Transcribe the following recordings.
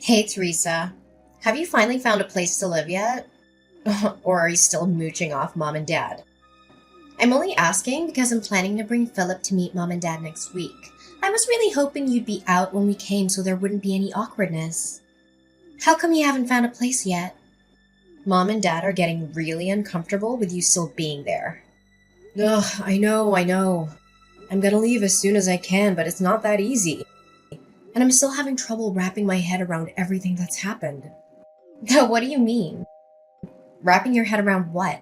Hey, Teresa. Have you finally found a place to live yet? Or are you still mooching off mom and dad? I'm only asking because I'm planning to bring Philip to meet mom and dad next week. I was really hoping you'd be out when we came so there wouldn't be any awkwardness. How come you haven't found a place yet? Mom and dad are getting really uncomfortable with you still being there. Ugh, I know. I'm gonna leave as soon as I can, but it's not that easy. And I'm still having trouble wrapping my head around everything that's happened. What do you mean? Wrapping your head around what?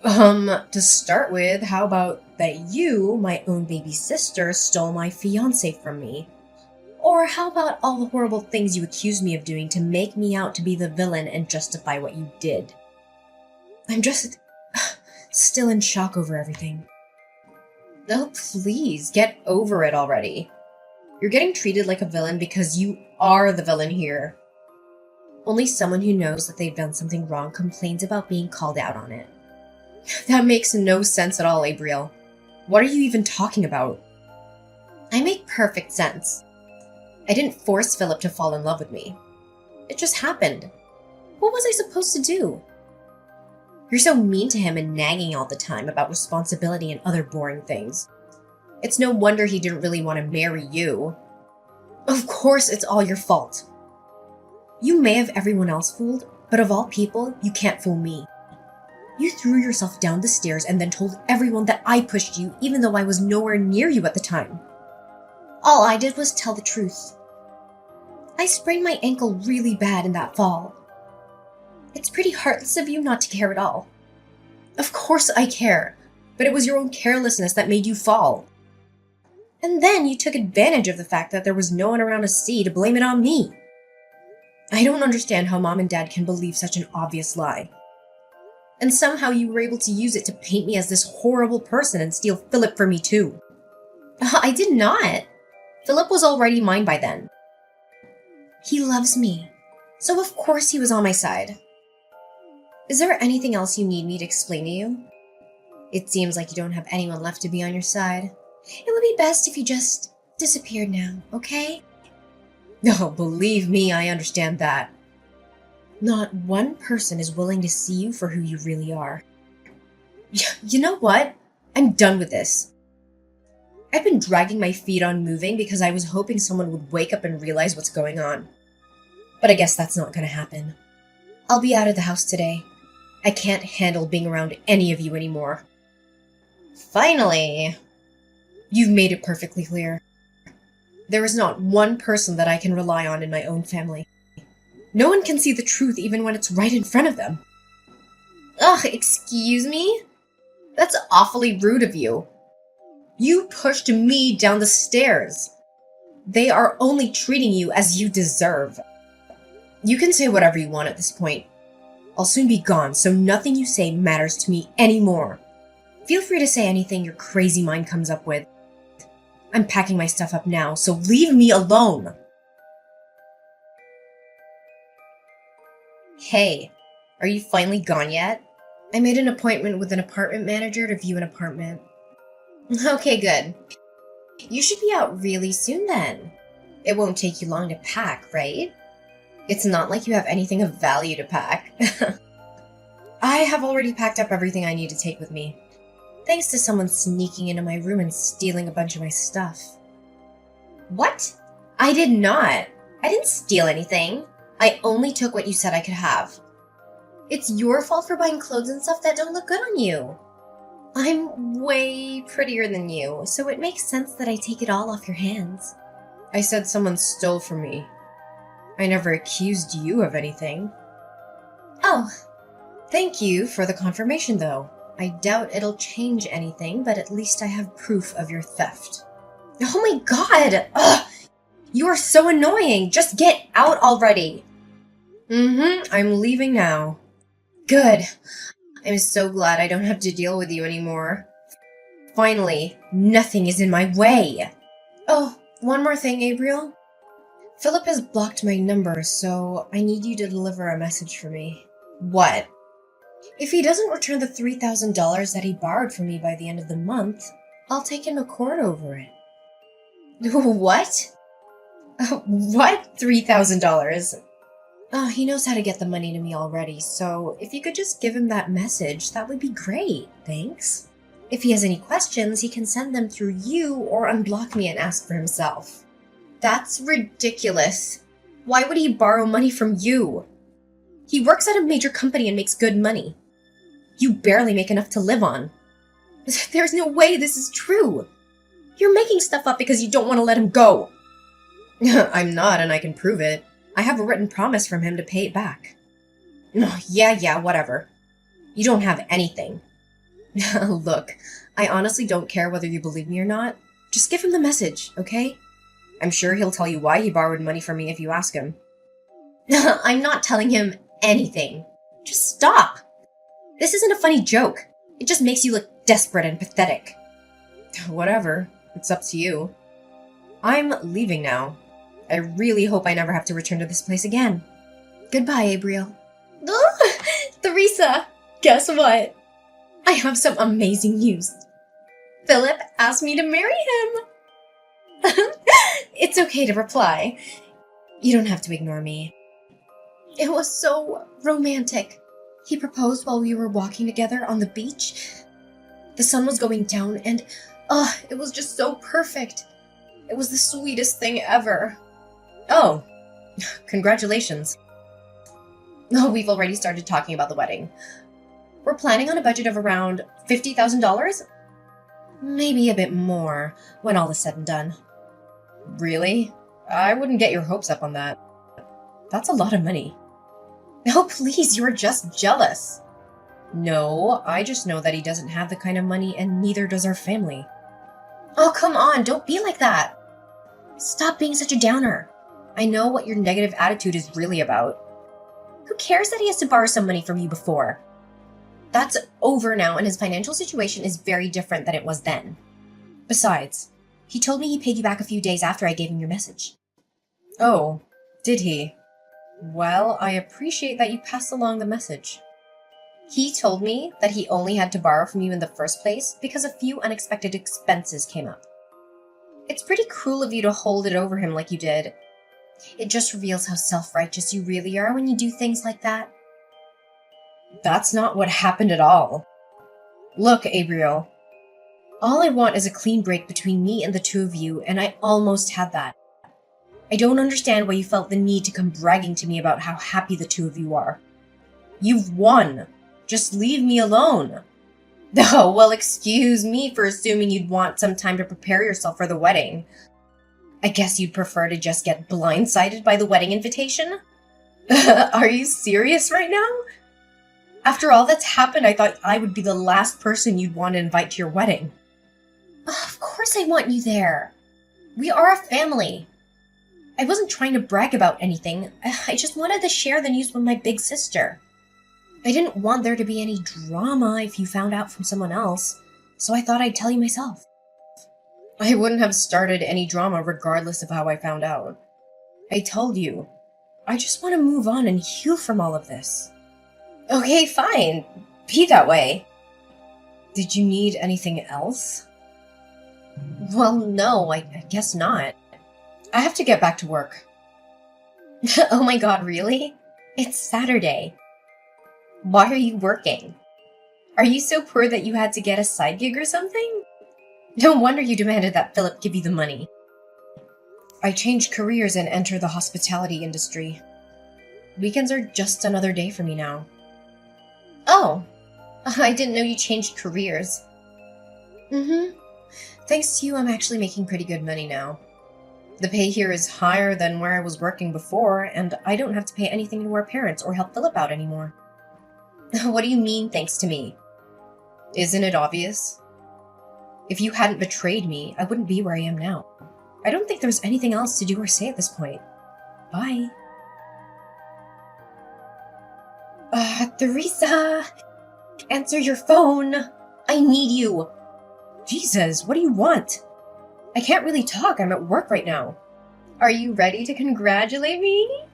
To start with, how about that you, my own baby sister, stole my fiancé from me? Or how about all the horrible things you accused me of doing to make me out to be the villain and justify what you did? I'm just still in shock over everything. Oh, please, get over it already. You're getting treated like a villain because you are the villain here. Only someone who knows that they've done something wrong complains about being called out on it. That makes no sense at all, Abriel. What are you even talking about? I make perfect sense. I didn't force Philip to fall in love with me. It just happened. What was I supposed to do? You're so mean to him and nagging all the time about responsibility and other boring things. It's no wonder he didn't really want to marry you. Of course it's all your fault. You may have everyone else fooled, but of all people, you can't fool me. You threw yourself down the stairs and then told everyone that I pushed you even though I was nowhere near you at the time. All I did was tell the truth. I sprained my ankle really bad in that fall. It's pretty heartless of you not to care at all. Of course I care, but it was your own carelessness that made you fall. And then you took advantage of the fact that there was no one around to see to blame it on me. I don't understand how mom and dad can believe such an obvious lie. And somehow you were able to use it to paint me as this horrible person and steal Philip from me too. I did not. Philip was already mine by then. He loves me, so of course he was on my side. Is there anything else you need me to explain to you? It seems like you don't have anyone left to be on your side. It would be best if you just disappeared now, okay? Oh, believe me, I understand that. Not one person is willing to see you for who you really are. You know what? I'm done with this. I've been dragging my feet on moving because I was hoping someone would wake up and realize what's going on. But I guess that's not going to happen. I'll be out of the house today. I can't handle being around any of you anymore. Finally! You've made it perfectly clear. There is not one person that I can rely on in my own family. No one can see the truth even when it's right in front of them. Ugh, excuse me? That's awfully rude of you. You pushed me down the stairs. They are only treating you as you deserve. You can say whatever you want at this point. I'll soon be gone, so nothing you say matters to me anymore. Feel free to say anything your crazy mind comes up with. I'm packing my stuff up now, so leave me alone. Hey, are you finally gone yet? I made an appointment with an apartment manager to view an apartment. Okay, good. You should be out really soon then. It won't take you long to pack, right? It's not like you have anything of value to pack. I have already packed up everything I need to take with me. Thanks to someone sneaking into my room and stealing a bunch of my stuff. What? I did not. I didn't steal anything. I only took what you said I could have. It's your fault for buying clothes and stuff that don't look good on you. I'm way prettier than you, so it makes sense that I take it all off your hands. I said someone stole from me. I never accused you of anything. Oh, thank you for the confirmation, though. I doubt it'll change anything, but at least I have proof of your theft. Oh my god! Ugh! You are so annoying! Just get out already! I'm leaving now. Good. I'm so glad I don't have to deal with you anymore. Finally, nothing is in my way. Oh, one more thing, Abriel. Philip has blocked my number, so I need you to deliver a message for me. What? If he doesn't return the $3,000 that he borrowed from me by the end of the month, I'll take him to court over it. What? What? $3,000? Oh, he knows how to get the money to me already, so if you could just give him that message, that would be great. Thanks. If he has any questions, he can send them through you or unblock me and ask for himself. That's ridiculous. Why would he borrow money from you? He works at a major company and makes good money. You barely make enough to live on. There's no way this is true. You're making stuff up because you don't want to let him go. I'm not, and I can prove it. I have a written promise from him to pay it back. Yeah, whatever. You don't have anything. Look, I honestly don't care whether you believe me or not. Just give him the message, okay? I'm sure he'll tell you why he borrowed money from me if you ask him. I'm not telling him anything. Just stop. This isn't a funny joke. It just makes you look desperate and pathetic. Whatever. It's up to you. I'm leaving now. I really hope I never have to return to this place again. Goodbye, Abriel. Theresa, guess what? I have some amazing news. Philip asked me to marry him. It's okay to reply. You don't have to ignore me. It was so romantic. He proposed while we were walking together on the beach. The sun was going down and, it was just so perfect. It was the sweetest thing ever. Oh, congratulations. Oh, we've already started talking about the wedding. We're planning on a budget of around $50,000? Maybe a bit more when all is said and done. Really? I wouldn't get your hopes up on that. That's a lot of money. Oh, please, you're just jealous. No, I just know that he doesn't have the kind of money and neither does our family. Oh, come on, don't be like that. Stop being such a downer. I know what your negative attitude is really about. Who cares that he has to borrow some money from you before? That's over now, and his financial situation is very different than it was then. Besides, he told me he paid you back a few days after I gave him your message. Oh, did he? Well, I appreciate that you passed along the message. He told me that he only had to borrow from you in the first place because a few unexpected expenses came up. It's pretty cruel of you to hold it over him like you did. It just reveals how self-righteous you really are when you do things like that. That's not what happened at all. Look, Abriel. All I want is a clean break between me and the two of you, and I almost had that. I don't understand why you felt the need to come bragging to me about how happy the two of you are. You've won. Just leave me alone. Oh, well, excuse me for assuming you'd want some time to prepare yourself for the wedding. I guess you'd prefer to just get blindsided by the wedding invitation? Are you serious right now? After all that's happened, I thought I would be the last person you'd want to invite to your wedding. Of course I want you there. We are a family. I wasn't trying to brag about anything. I just wanted to share the news with my big sister. I didn't want there to be any drama if you found out from someone else, so I thought I'd tell you myself. I wouldn't have started any drama regardless of how I found out. I told you. I just want to move on and heal from all of this. Okay, fine. Be that way. Did you need anything else? Well, no, I guess not. I have to get back to work. Oh my god, really? It's Saturday. Why are you working? Are you so poor that you had to get a side gig or something? No wonder you demanded that Philip give you the money. I changed careers and entered the hospitality industry. Weekends are just another day for me now. Oh, I didn't know you changed careers. Thanks to you, I'm actually making pretty good money now. The pay here is higher than where I was working before, and I don't have to pay anything to our parents or help Philip out anymore. What do you mean, thanks to me? Isn't it obvious? If you hadn't betrayed me, I wouldn't be where I am now. I don't think there's anything else to do or say at this point. Bye. Theresa! Answer your phone! I need you! Jesus, what do you want? I can't really talk, I'm at work right now. Are you ready to congratulate me?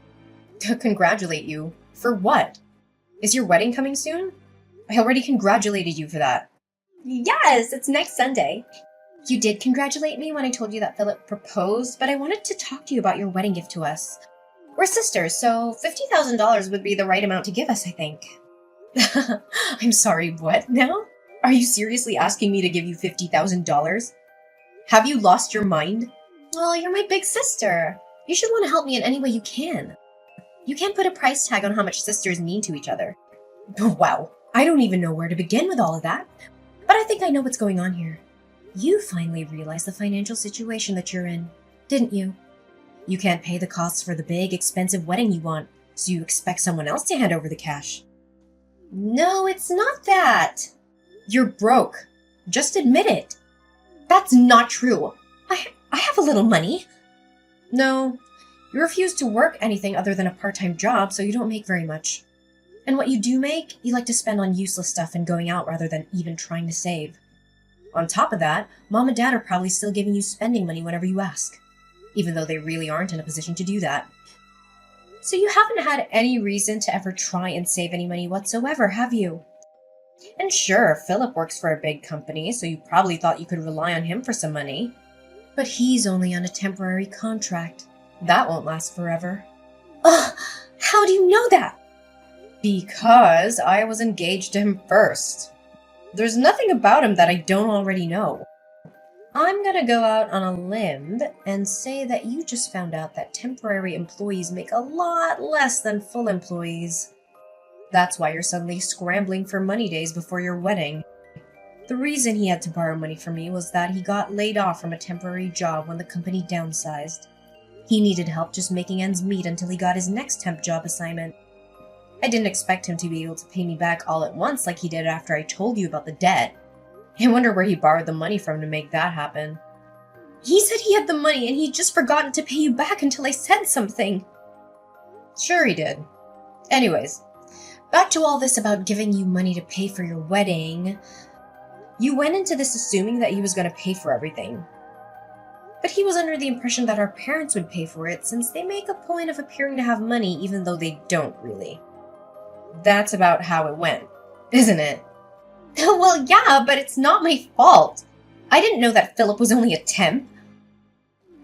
To congratulate you? For what? Is your wedding coming soon? I already congratulated you for that. Yes, it's next Sunday. You did congratulate me when I told you that Philip proposed, but I wanted to talk to you about your wedding gift to us. We're sisters, so $50,000 would be the right amount to give us, I think. I'm sorry, what now? Are you seriously asking me to give you $50,000? Have you lost your mind? Well, you're my big sister. You should want to help me in any way you can. You can't put a price tag on how much sisters mean to each other. Wow, I don't even know where to begin with all of that. But I think I know what's going on here. You finally realized the financial situation that you're in, didn't you? You can't pay the costs for the big, expensive wedding you want, so you expect someone else to hand over the cash. No, it's not that. You're broke. Just admit it. That's not true. I have a little money. No, you refuse to work anything other than a part-time job, so you don't make very much. And what you do make, you like to spend on useless stuff and going out rather than even trying to save. On top of that, Mom and Dad are probably still giving you spending money whenever you ask, even though they really aren't in a position to do that. So you haven't had any reason to ever try and save any money whatsoever, have you? And sure, Philip works for a big company, so you probably thought you could rely on him for some money. But he's only on a temporary contract. That won't last forever. Ugh, how do you know that? Because I was engaged to him first. There's nothing about him that I don't already know. I'm gonna go out on a limb and say that you just found out that temporary employees make a lot less than full employees. That's why you're suddenly scrambling for money days before your wedding. The reason he had to borrow money from me was that he got laid off from a temporary job when the company downsized. He needed help just making ends meet until he got his next temp job assignment. I didn't expect him to be able to pay me back all at once like he did after I told you about the debt. I wonder where he borrowed the money from to make that happen. He said he had the money and he'd just forgotten to pay you back until I said something. Sure he did. Anyways, back to all this about giving you money to pay for your wedding. You went into this assuming that he was going to pay for everything. But he was under the impression that our parents would pay for it since they make a point of appearing to have money even though they don't really. That's about how it went, isn't it? Well, yeah, but it's not my fault. I didn't know that Philip was only a temp.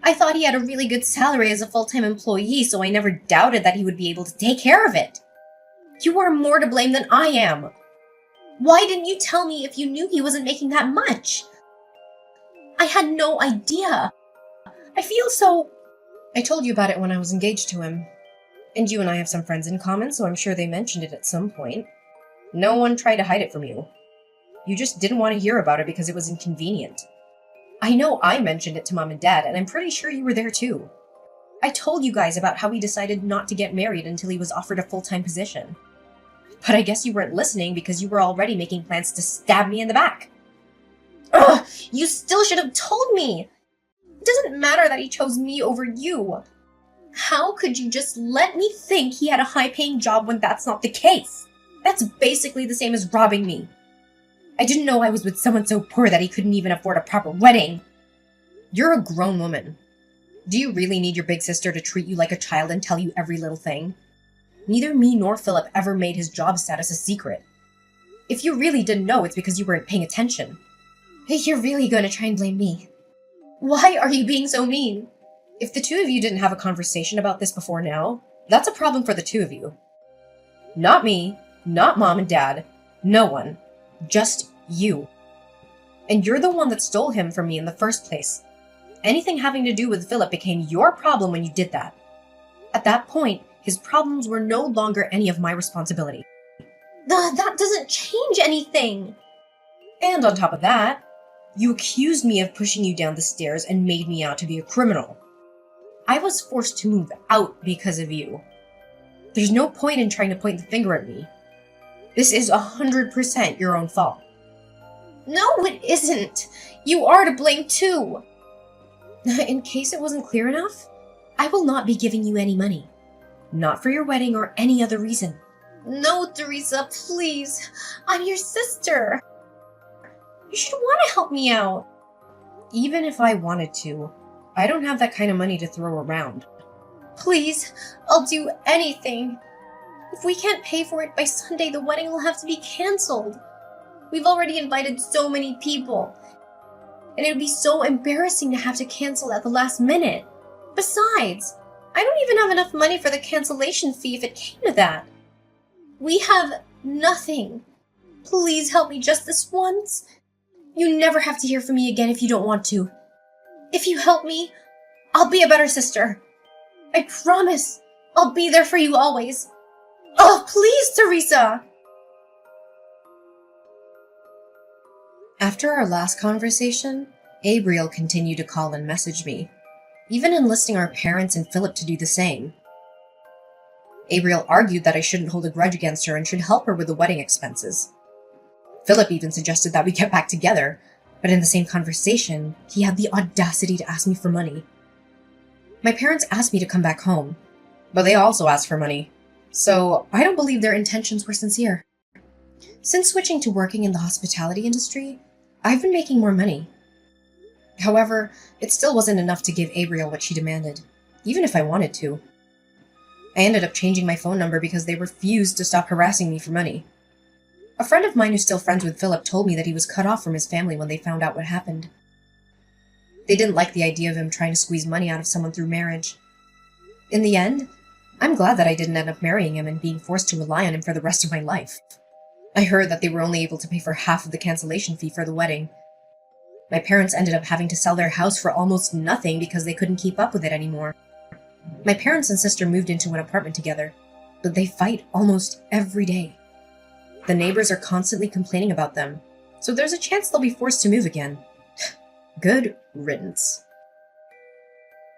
I thought he had a really good salary as a full-time employee, so I never doubted that he would be able to take care of it. You are more to blame than I am. Why didn't you tell me if you knew he wasn't making that much? I had no idea. I feel so... I told you about it when I was engaged to him. And you and I have some friends in common, so I'm sure they mentioned it at some point. No one tried to hide it from you. You just didn't want to hear about it because it was inconvenient. I know I mentioned it to Mom and Dad, and I'm pretty sure you were there too. I told you guys about how he decided not to get married until he was offered a full-time position. But I guess you weren't listening because you were already making plans to stab me in the back. Ugh! You still should have told me! It doesn't matter that he chose me over you. How could you just let me think he had a high-paying job when that's not the case? That's basically the same as robbing me. I didn't know I was with someone so poor that he couldn't even afford a proper wedding. You're a grown woman. Do you really need your big sister to treat you like a child and tell you every little thing? Neither me nor Philip ever made his job status a secret. If you really didn't know, it's because you weren't paying attention. You're really going to try and blame me. Why are you being so mean? If the two of you didn't have a conversation about this before now, that's a problem for the two of you. Not me, not Mom and Dad, no one. Just you. And you're the one that stole him from me in the first place. Anything having to do with Philip became your problem when you did that. At that point, his problems were no longer any of my responsibility. That doesn't change anything! And on top of that, you accused me of pushing you down the stairs and made me out to be a criminal. I was forced to move out because of you. There's no point in trying to point the finger at me. This is 100% your own fault. No, it isn't. You are to blame too. In case it wasn't clear enough, I will not be giving you any money. Not for your wedding or any other reason. No, Teresa, please. I'm your sister. You should want to help me out. Even if I wanted to, I don't have that kind of money to throw around. Please, I'll do anything. If we can't pay for it by Sunday, the wedding will have to be canceled. We've already invited so many people. and it would be so embarrassing to have to cancel at the last minute. Besides, I don't even have enough money for the cancellation fee if it came to that. We have nothing. Please help me just this once. You never have to hear from me again if you don't want to. If you help me, I'll be a better sister. I promise I'll be there for you always. Oh, please, Teresa! After our last conversation, Gabriel continued to call and message me, even enlisting our parents and Philip to do the same. Gabriel argued that I shouldn't hold a grudge against her and should help her with the wedding expenses. Philip even suggested that we get back together, but in the same conversation, he had the audacity to ask me for money. My parents asked me to come back home, but they also asked for money, so I don't believe their intentions were sincere. Since switching to working in the hospitality industry, I've been making more money. However, it still wasn't enough to give Gabriel what she demanded, even if I wanted to. I ended up changing my phone number because they refused to stop harassing me for money. A friend of mine who's still friends with Philip told me that he was cut off from his family when they found out what happened. They didn't like the idea of him trying to squeeze money out of someone through marriage. In the end, I'm glad that I didn't end up marrying him and being forced to rely on him for the rest of my life. I heard that they were only able to pay for half of the cancellation fee for the wedding. My parents ended up having to sell their house for almost nothing because they couldn't keep up with it anymore. My parents and sister moved into an apartment together, but they fight almost every day. The neighbors are constantly complaining about them, so there's a chance they'll be forced to move again. Good riddance.